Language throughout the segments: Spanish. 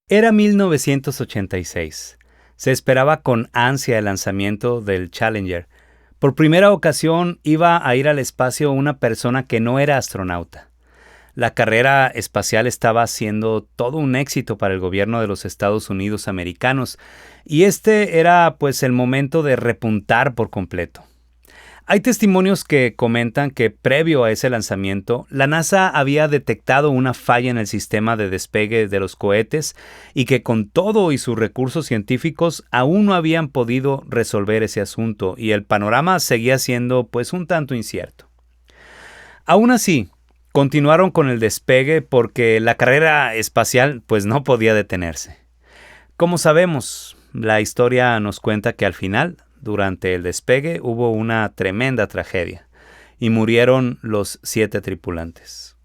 Era 1986. Se esperaba con ansia el lanzamiento del Challenger. Por primera ocasión iba a ir al espacio una persona que no era astronauta. La carrera espacial estaba siendo todo un éxito para el gobierno de los Estados Unidos americanos, y este era pues el momento de repuntar por completo. Hay testimonios que comentan que previo a ese lanzamiento, la NASA había detectado una falla en el sistema de despegue de los cohetes y que con todo y sus recursos científicos aún no habían podido resolver ese asunto y el panorama seguía siendo pues un tanto incierto. Aún así, continuaron con el despegue porque la carrera espacial pues no podía detenerse. Como sabemos, la historia nos cuenta que al final, durante el despegue, hubo una tremenda tragedia y murieron los 7 tripulantes.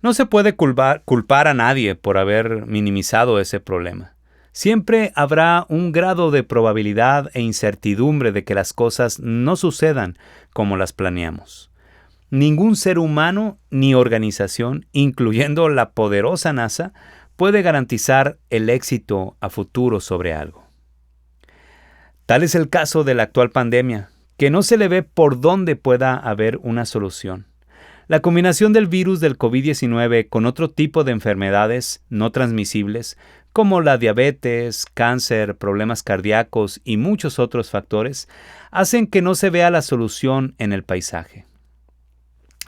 No se puede culpar a nadie por haber minimizado ese problema. Siempre habrá un grado de probabilidad e incertidumbre de que las cosas no sucedan como las planeamos. Ningún ser humano ni organización, incluyendo la poderosa NASA, puede garantizar el éxito a futuro sobre algo. Tal es el caso de la actual pandemia, que no se le ve por dónde pueda haber una solución. La combinación del virus del COVID-19 con otro tipo de enfermedades no transmisibles, como la diabetes, cáncer, problemas cardíacos y muchos otros factores, hacen que no se vea la solución en el paisaje.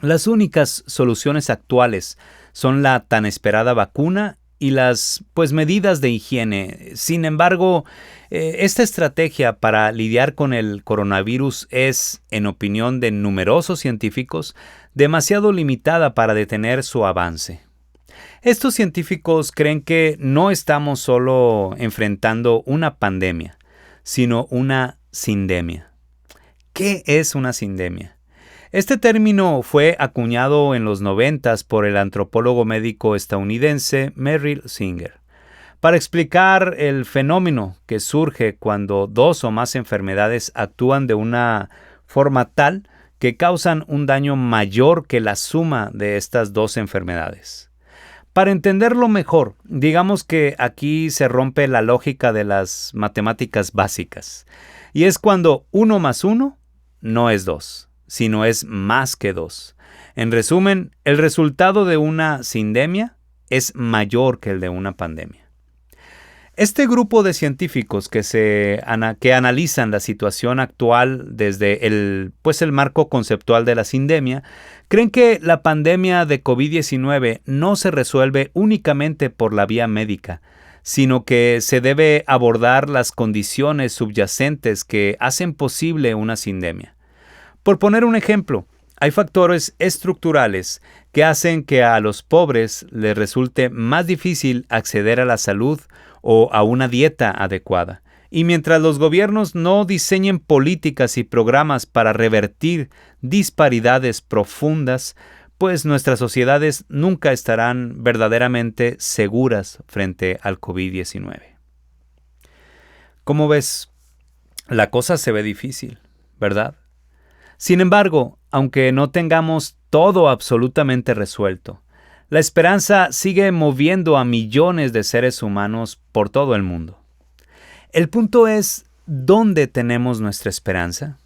Las únicas soluciones actuales son la tan esperada vacuna y las medidas de higiene. Sin embargo, esta estrategia para lidiar con el coronavirus es, en opinión de numerosos científicos, demasiado limitada para detener su avance. Estos científicos creen que no estamos solo enfrentando una pandemia, sino una sindemia. ¿Qué es una sindemia? Este término fue acuñado en los 90 por el antropólogo médico estadounidense Merrill Singer para explicar el fenómeno que surge cuando 2 o más enfermedades actúan de una forma tal que causan un daño mayor que la suma de estas 2 enfermedades. Para entenderlo mejor, digamos que aquí se rompe la lógica de las matemáticas básicas, y es cuando 1 más 1 no es 2. Sino es más que 2. En resumen, el resultado de una sindemia es mayor que el de una pandemia. Este grupo de científicos que analizan la situación actual desde el marco conceptual de la sindemia, creen que la pandemia de COVID-19 no se resuelve únicamente por la vía médica, sino que se debe abordar las condiciones subyacentes que hacen posible una sindemia. Por poner un ejemplo, hay factores estructurales que hacen que a los pobres les resulte más difícil acceder a la salud o a una dieta adecuada. Y mientras los gobiernos no diseñen políticas y programas para revertir disparidades profundas, pues nuestras sociedades nunca estarán verdaderamente seguras frente al COVID-19. ¿Cómo ves? La cosa se ve difícil, ¿verdad? Sin embargo, aunque no tengamos todo absolutamente resuelto, la esperanza sigue moviendo a millones de seres humanos por todo el mundo. El punto es, ¿dónde tenemos nuestra esperanza?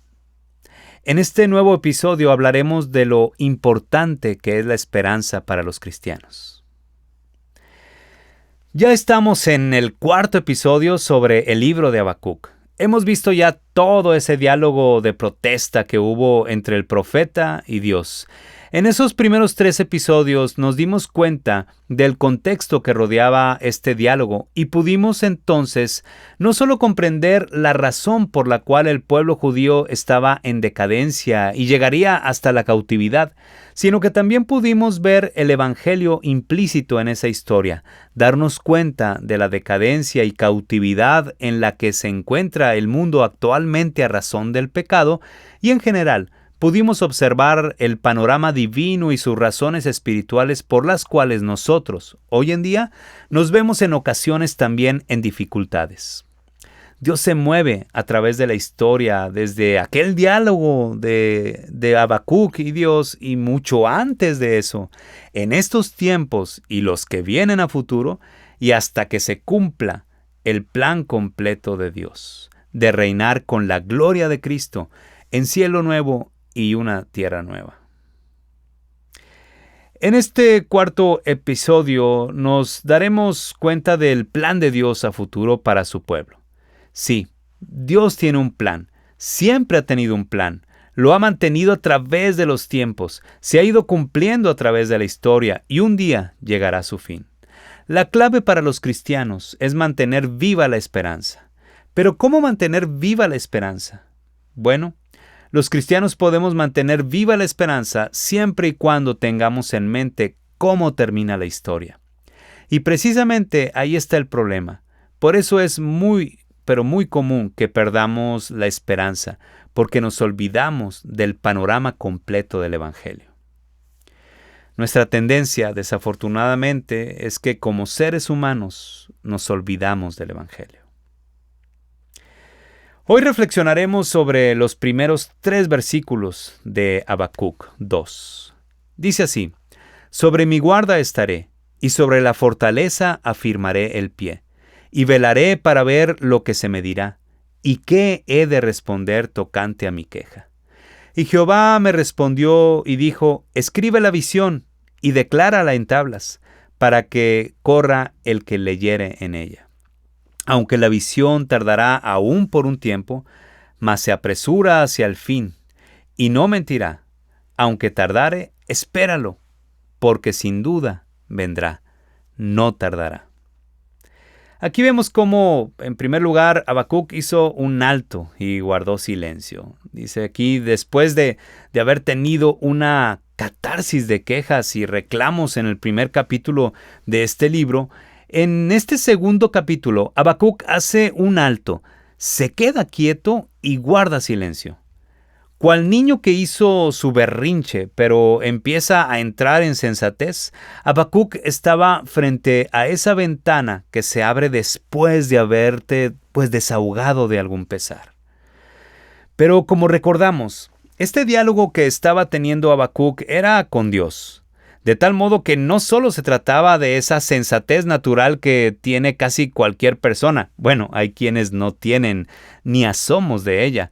En este nuevo episodio hablaremos de lo importante que es la esperanza para los cristianos. Ya estamos en el 4º episodio sobre el libro de Habacuc. Hemos visto ya todo ese diálogo de protesta que hubo entre el profeta y Dios. En esos primeros 3 episodios nos dimos cuenta del contexto que rodeaba este diálogo y pudimos entonces no solo comprender la razón por la cual el pueblo judío estaba en decadencia y llegaría hasta la cautividad, sino que también pudimos ver el evangelio implícito en esa historia, darnos cuenta de la decadencia y cautividad en la que se encuentra el mundo actualmente a razón del pecado y en general, pudimos observar el panorama divino y sus razones espirituales por las cuales nosotros, hoy en día, nos vemos en ocasiones también en dificultades. Dios se mueve a través de la historia, desde aquel diálogo de Habacuc y Dios y mucho antes de eso, en estos tiempos y los que vienen a futuro, y hasta que se cumpla el plan completo de Dios, de reinar con la gloria de Cristo en cielo nuevo y una tierra nueva. En este cuarto episodio nos daremos cuenta del plan de Dios a futuro para su pueblo. Sí, Dios tiene un plan, siempre ha tenido un plan, lo ha mantenido a través de los tiempos, se ha ido cumpliendo a través de la historia y un día llegará a su fin. La clave para los cristianos es mantener viva la esperanza. Pero ¿cómo mantener viva la esperanza? Bueno, los cristianos podemos mantener viva la esperanza siempre y cuando tengamos en mente cómo termina la historia. Y precisamente ahí está el problema. Por eso es muy común que perdamos la esperanza, porque nos olvidamos del panorama completo del Evangelio. Nuestra tendencia, desafortunadamente, es que como seres humanos nos olvidamos del Evangelio. Hoy reflexionaremos sobre los primeros 3 versículos de Habacuc 2. Dice así: «Sobre mi guarda estaré, y sobre la fortaleza afirmaré el pie, y velaré para ver lo que se me dirá, y qué he de responder tocante a mi queja. Y Jehová me respondió y dijo: escribe la visión y declárala en tablas, para que corra el que leyere en ella. Aunque la visión tardará aún por un tiempo, mas se apresura hacia el fin, y no mentirá. Aunque tardare, espéralo, porque sin duda vendrá, no tardará». Aquí vemos cómo, en primer lugar, Habacuc hizo un alto y guardó silencio. Dice aquí, después de haber tenido una catarsis de quejas y reclamos en el primer capítulo de este libro, en este segundo capítulo, Habacuc hace un alto, se queda quieto y guarda silencio. Cual niño que hizo su berrinche, pero empieza a entrar en sensatez, Habacuc estaba frente a esa ventana que se abre después de haberte desahogado de algún pesar. Pero como recordamos, este diálogo que estaba teniendo Habacuc era con Dios, de tal modo que no solo se trataba de esa sensatez natural que tiene casi cualquier persona. Bueno, hay quienes no tienen ni asomos de ella.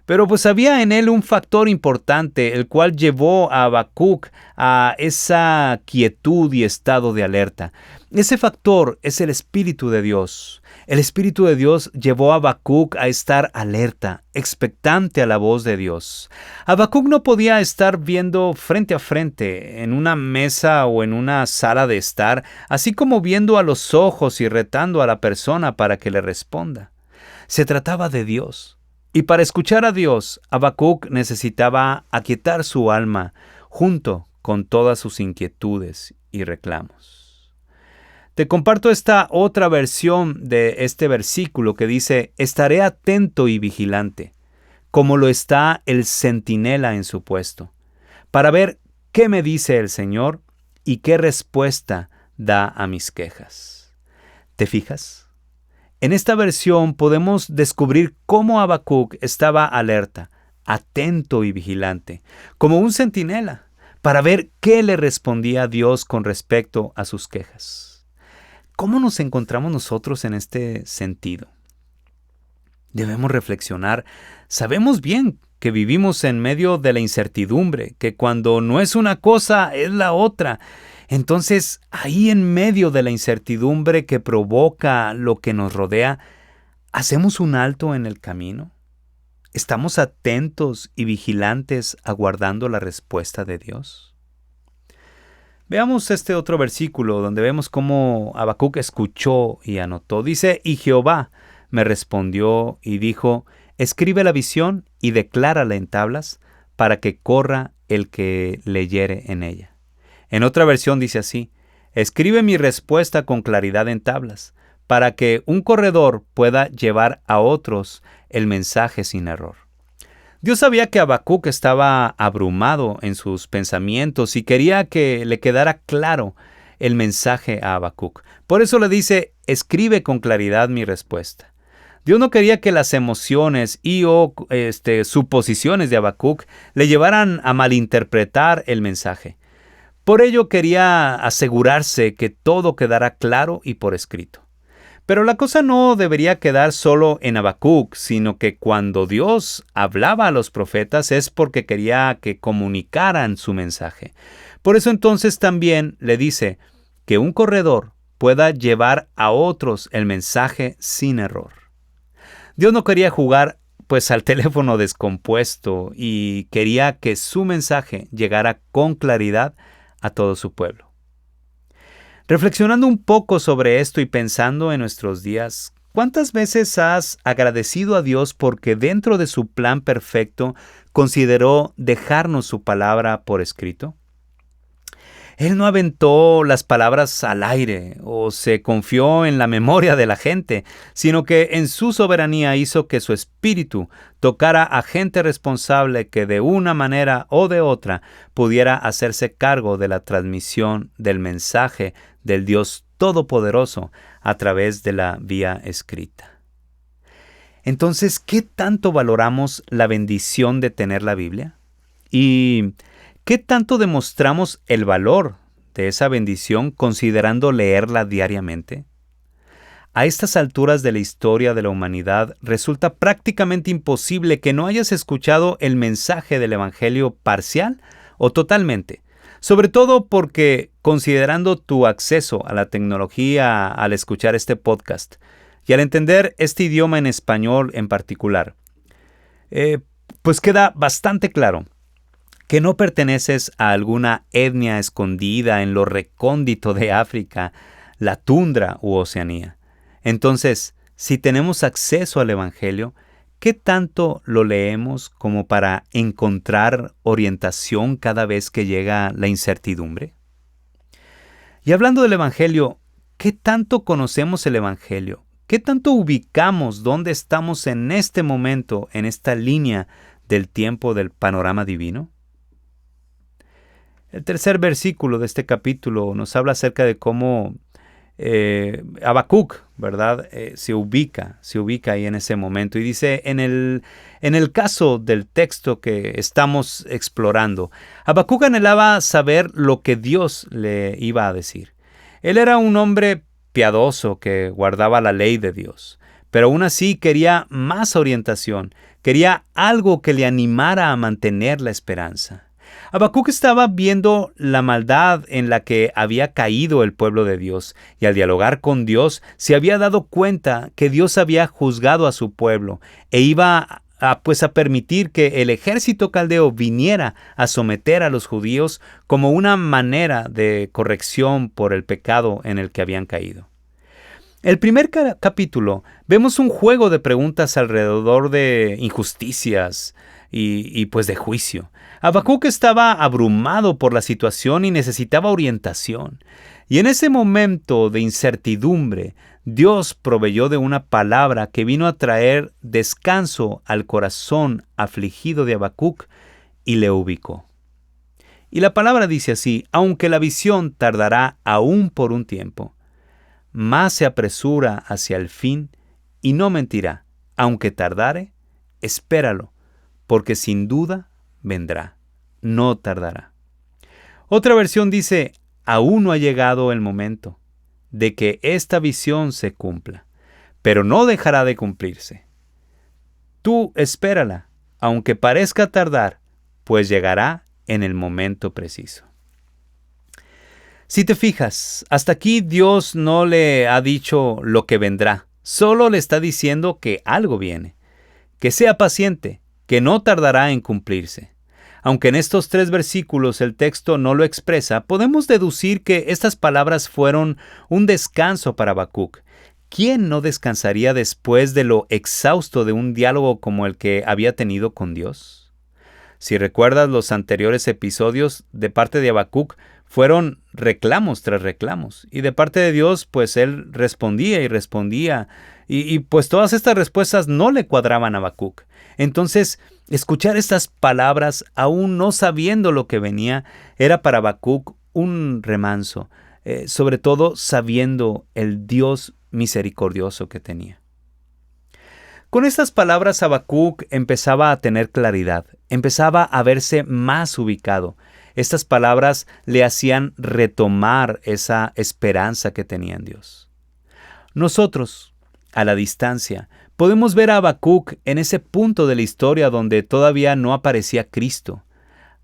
Pero pues había en él un factor importante, el cual llevó a Habacuc a esa quietud y estado de alerta. Ese factor es el Espíritu de Dios. El Espíritu de Dios llevó a Habacuc a estar alerta, expectante a la voz de Dios. Habacuc no podía estar viendo frente a frente en una mesa o en una sala de estar, así como viendo a los ojos y retando a la persona para que le responda. Se trataba de Dios. Y para escuchar a Dios, Habacuc necesitaba aquietar su alma junto con todas sus inquietudes y reclamos. Te comparto esta otra versión de este versículo que dice: estaré atento y vigilante, como lo está el centinela en su puesto, para ver qué me dice el Señor y qué respuesta da a mis quejas. ¿Te fijas? En esta versión podemos descubrir cómo Habacuc estaba alerta, atento y vigilante, como un centinela, para ver qué le respondía Dios con respecto a sus quejas. ¿Cómo nos encontramos nosotros en este sentido? Debemos reflexionar. Sabemos bien que vivimos en medio de la incertidumbre, que cuando no es una cosa es la otra. Entonces, ahí en medio de la incertidumbre que provoca lo que nos rodea, ¿hacemos un alto en el camino? ¿Estamos atentos y vigilantes aguardando la respuesta de Dios? Veamos este otro versículo donde vemos cómo Habacuc escuchó y anotó. Dice: y Jehová me respondió y dijo: escribe la visión y declárala en tablas, para que corra el que leyere en ella. En otra versión dice así: escribe mi respuesta con claridad en tablas, para que un corredor pueda llevar a otros el mensaje sin error. Dios sabía que Habacuc estaba abrumado en sus pensamientos y quería que le quedara claro el mensaje a Habacuc. Por eso le dice: escribe con claridad mi respuesta. Dios no quería que las emociones y suposiciones de Habacuc le llevaran a malinterpretar el mensaje. Por ello quería asegurarse que todo quedara claro y por escrito. Pero la cosa no debería quedar solo en Habacuc, sino que cuando Dios hablaba a los profetas es porque quería que comunicaran su mensaje. Por eso entonces también le dice que un corredor pueda llevar a otros el mensaje sin error. Dios no quería jugar pues al teléfono descompuesto y quería que su mensaje llegara con claridad a todo su pueblo. Reflexionando un poco sobre esto y pensando en nuestros días, ¿cuántas veces has agradecido a Dios porque dentro de su plan perfecto consideró dejarnos su palabra por escrito? Él no aventó las palabras al aire o se confió en la memoria de la gente, sino que en su soberanía hizo que su espíritu tocara a gente responsable que de una manera o de otra pudiera hacerse cargo de la transmisión del mensaje del Dios Todopoderoso a través de la vía escrita. Entonces, ¿qué tanto valoramos la bendición de tener la Biblia? ¿Y qué tanto demostramos el valor de esa bendición considerando leerla diariamente? A estas alturas de la historia de la humanidad resulta prácticamente imposible que no hayas escuchado el mensaje del Evangelio parcial o totalmente, sobre todo porque considerando tu acceso a la tecnología al escuchar este podcast y al entender este idioma en español en particular, pues queda bastante claro que no perteneces a alguna etnia escondida en lo recóndito de África, la tundra u Oceanía. Entonces, si tenemos acceso al Evangelio, ¿qué tanto lo leemos como para encontrar orientación cada vez que llega la incertidumbre? Y hablando del Evangelio, ¿qué tanto conocemos el Evangelio? ¿Qué tanto ubicamos dónde estamos en este momento, en esta línea del tiempo del panorama divino? El tercer versículo de este capítulo nos habla acerca de cómo Habacuc, ¿verdad? Se ubica ahí en ese momento y dice, en el caso del texto que estamos explorando, Habacuc anhelaba saber lo que Dios le iba a decir. Él era un hombre piadoso que guardaba la ley de Dios, pero aún así quería más orientación, quería algo que le animara a mantener la esperanza. Habacuc estaba viendo la maldad en la que había caído el pueblo de Dios y al dialogar con Dios se había dado cuenta que Dios había juzgado a su pueblo e iba a permitir que el ejército caldeo viniera a someter a los judíos como una manera de corrección por el pecado en el que habían caído. El primer capítulo vemos un juego de preguntas alrededor de injusticias y de juicio. Habacuc estaba abrumado por la situación y necesitaba orientación. Y en ese momento de incertidumbre, Dios proveyó de una palabra que vino a traer descanso al corazón afligido de Habacuc y le ubicó. Y la palabra dice así: aunque la visión tardará aún por un tiempo, más se apresura hacia el fin y no mentirá. Aunque tardare, espéralo, porque sin duda vendrá, no tardará. Otra versión dice: aún no ha llegado el momento de que esta visión se cumpla, pero no dejará de cumplirse. Tú espérala, aunque parezca tardar, pues llegará en el momento preciso. Si te fijas, hasta aquí Dios no le ha dicho lo que vendrá, solo le está diciendo que algo viene, que sea paciente, que no tardará en cumplirse. Aunque en estos 3 versículos el texto no lo expresa, podemos deducir que estas palabras fueron un descanso para Habacuc. ¿Quién no descansaría después de lo exhausto de un diálogo como el que había tenido con Dios? Si recuerdas los anteriores episodios, de parte de Habacuc fueron reclamos tras reclamos, y de parte de Dios, pues él respondía y respondía, y pues todas estas respuestas no le cuadraban a Habacuc. Entonces, escuchar estas palabras, aún no sabiendo lo que venía, era para Habacuc un remanso, sobre todo sabiendo el Dios misericordioso que tenía. Con estas palabras Habacuc empezaba a tener claridad, empezaba a verse más ubicado. Estas palabras le hacían retomar esa esperanza que tenía en Dios. Nosotros, a la distancia, podemos ver a Habacuc en ese punto de la historia donde todavía no aparecía Cristo.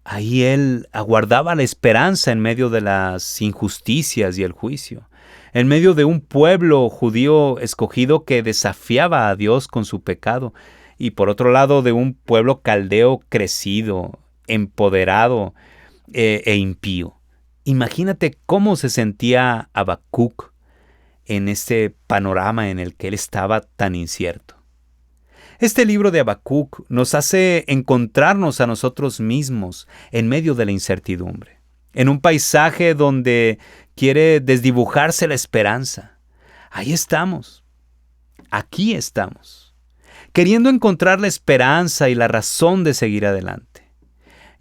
Ahí él aguardaba la esperanza en medio de las injusticias y el juicio, en medio de un pueblo judío escogido que desafiaba a Dios con su pecado, y por otro lado de un pueblo caldeo crecido, empoderado e impío. Imagínate cómo se sentía Habacuc en este panorama en el que él estaba tan incierto. Este libro de Habacuc nos hace encontrarnos a nosotros mismos en medio de la incertidumbre, en un paisaje donde quiere desdibujarse la esperanza. Ahí estamos, aquí estamos, queriendo encontrar la esperanza y la razón de seguir adelante.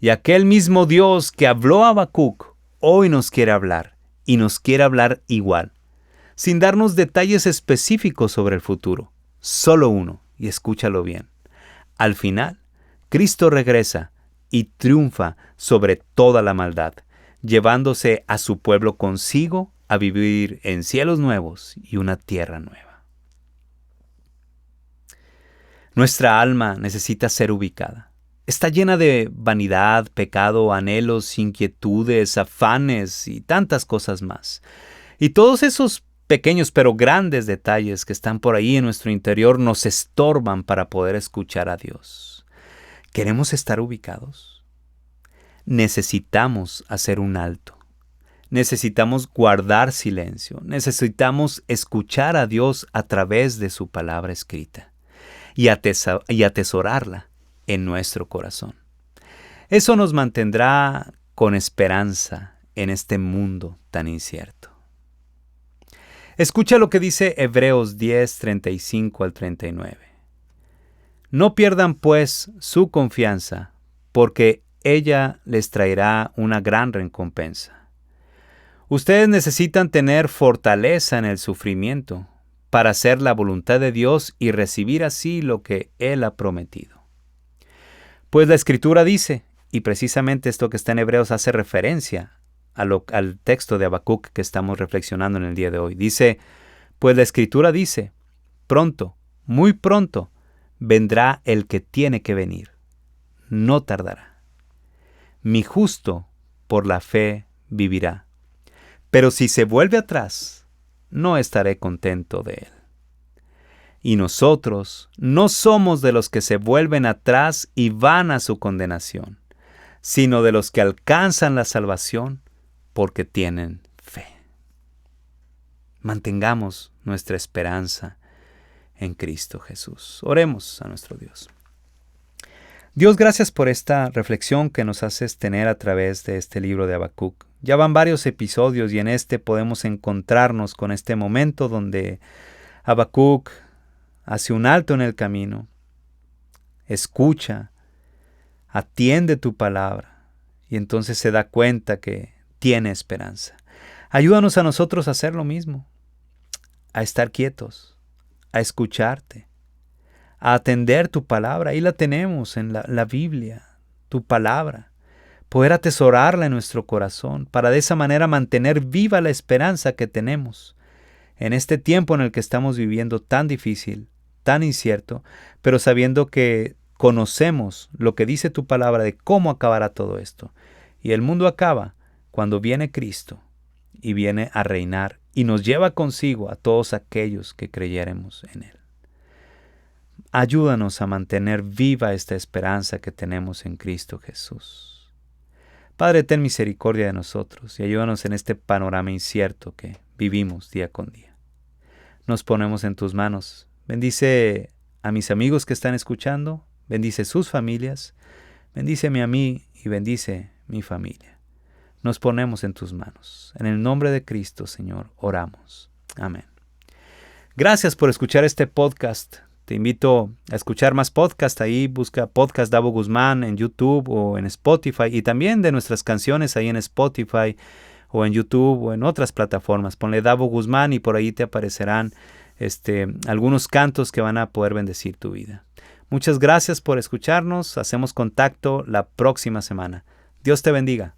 Y aquel mismo Dios que habló a Habacuc hoy nos quiere hablar, y nos quiere hablar igual, sin darnos detalles específicos sobre el futuro, solo uno. Y escúchalo bien. Al final, Cristo regresa y triunfa sobre toda la maldad, llevándose a su pueblo consigo a vivir en cielos nuevos y una tierra nueva. Nuestra alma necesita ser ubicada. Está llena de vanidad, pecado, anhelos, inquietudes, afanes y tantas cosas más. Y todos esos pequeños pero grandes detalles que están por ahí en nuestro interior nos estorban para poder escuchar a Dios. ¿Queremos estar ubicados? Necesitamos hacer un alto. Necesitamos guardar silencio. Necesitamos escuchar a Dios a través de su palabra escrita y atesorarla en nuestro corazón. Eso nos mantendrá con esperanza en este mundo tan incierto. Escucha lo que dice Hebreos 10, 35 al 39. No pierdan pues su confianza, porque ella les traerá una gran recompensa. Ustedes necesitan tener fortaleza en el sufrimiento para hacer la voluntad de Dios y recibir así lo que Él ha prometido. Pues la Escritura dice, y precisamente esto que está en Hebreos hace referencia al texto de Habacuc que estamos reflexionando en el día de hoy. Dice, pues la Escritura dice, pronto, muy pronto, vendrá el que tiene que venir. No tardará. Mi justo por la fe vivirá. Pero si se vuelve atrás, no estaré contento de él. Y nosotros no somos de los que se vuelven atrás y van a su condenación, sino de los que alcanzan la salvación porque tienen fe. Mantengamos nuestra esperanza en Cristo Jesús. Oremos a nuestro Dios. Dios, gracias por esta reflexión que nos haces tener a través de este libro de Habacuc. Ya van varios episodios y en este podemos encontrarnos con este momento donde Habacuc hace un alto en el camino, escucha, atiende tu palabra y entonces se da cuenta que tiene esperanza. Ayúdanos a nosotros a hacer lo mismo, a estar quietos, a escucharte, a atender tu palabra. Ahí la tenemos en la Biblia, tu palabra. Poder atesorarla en nuestro corazón para de esa manera mantener viva la esperanza que tenemos en este tiempo en el que estamos viviendo tan difícil, tan incierto, pero sabiendo que conocemos lo que dice tu palabra de cómo acabará todo esto. Y el mundo acaba cuando viene Cristo y viene a reinar y nos lleva consigo a todos aquellos que creyéremos en Él. Ayúdanos a mantener viva esta esperanza que tenemos en Cristo Jesús. Padre, ten misericordia de nosotros y ayúdanos en este panorama incierto que vivimos día con día. Nos ponemos en tus manos. Bendice a mis amigos que están escuchando, bendice sus familias, bendíceme a mí y bendice mi familia. Nos ponemos en tus manos. En el nombre de Cristo, Señor, oramos. Amén. Gracias por escuchar este podcast. Te invito a escuchar más podcasts. Ahí busca Podcast Davo Guzmán en YouTube o en Spotify. Y también de nuestras canciones ahí en Spotify o en YouTube o en otras plataformas. Ponle Davo Guzmán y por ahí te aparecerán algunos cantos que van a poder bendecir tu vida. Muchas gracias por escucharnos. Hacemos contacto la próxima semana. Dios te bendiga.